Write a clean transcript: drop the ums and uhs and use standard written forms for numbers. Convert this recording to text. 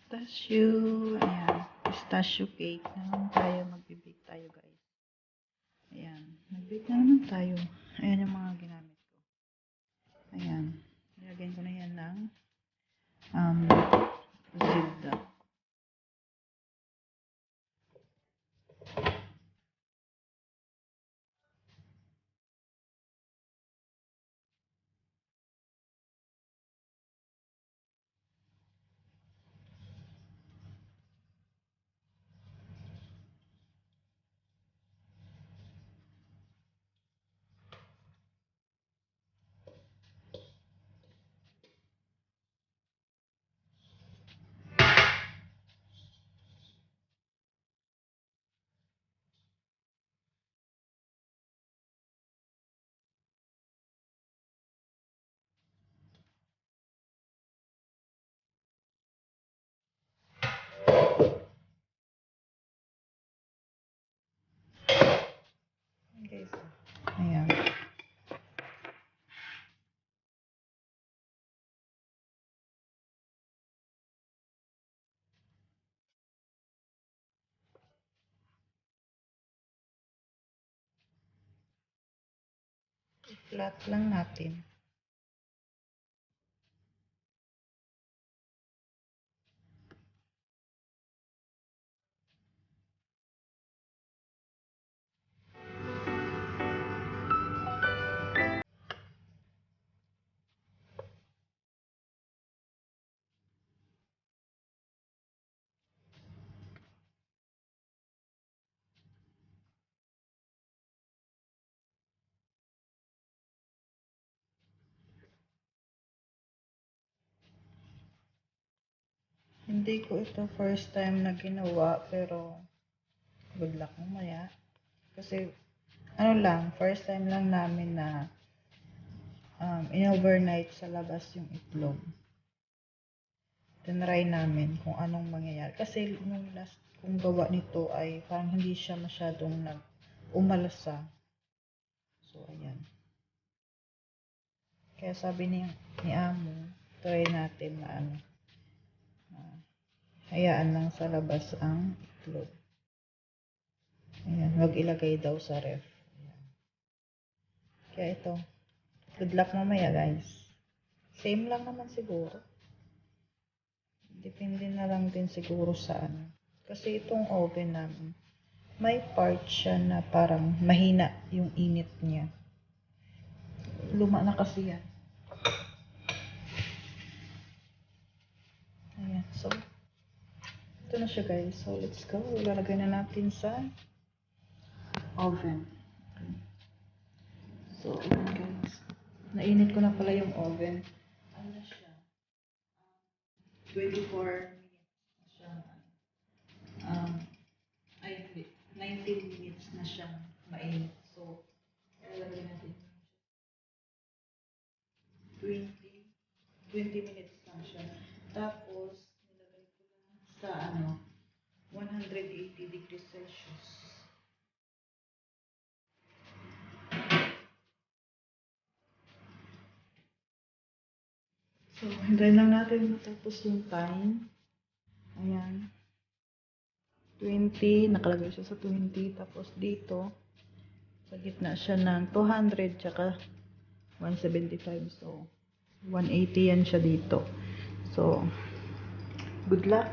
Pistachio. Ayan. Pistachio cake na naman tayo. Mag-bake tayo, guys. Ayan. Mag-bake na naman tayo. Ayan yung mga ginamit ko. Ayan. Nilagyan ko na yan ng zibda. Guys. Ayan. Flat lang natin. Hindi ko ito first time na ginawa, pero good luck mamaya. Kasi, ano lang, first time lang namin na in-overnight sa labas yung itlog. Tinry namin kung anong mangyayari. Kasi nung last kong gawa nito ay parang hindi siya masyadong umalasa. So, ayan. Kaya sabi ni Amo, try natin na hayaan lang sa labas ang itlog. Ayan, wag ilagay daw sa ref. Ayan. Kaya ito, good luck mamaya guys. Same lang naman siguro. Depende na lang din siguro sa ano. Kasi itong oven namin, may part siya na parang mahina yung init niya. Luma na kasi yan. Ayan, so, ito na siya guys. So, let's go. Ilalagay na natin sa oven. Okay. So, ayan guys. Nainit ko na pala yung oven. Ano na siya? 24 minutes na siya. Ay, hindi. 19 minutes na siyang mainit. So, ilalagay natin 20 minutes lang siya. Tapos, nilagay ko lang sa 180 degrees Celsius. So, hintayin lang natin matapos yung time. Ayan. 20, nakalagay siya sa 20. Tapos dito, sa gitna siya ng 200 tsaka 175. So, 180 yan siya dito. So, good luck.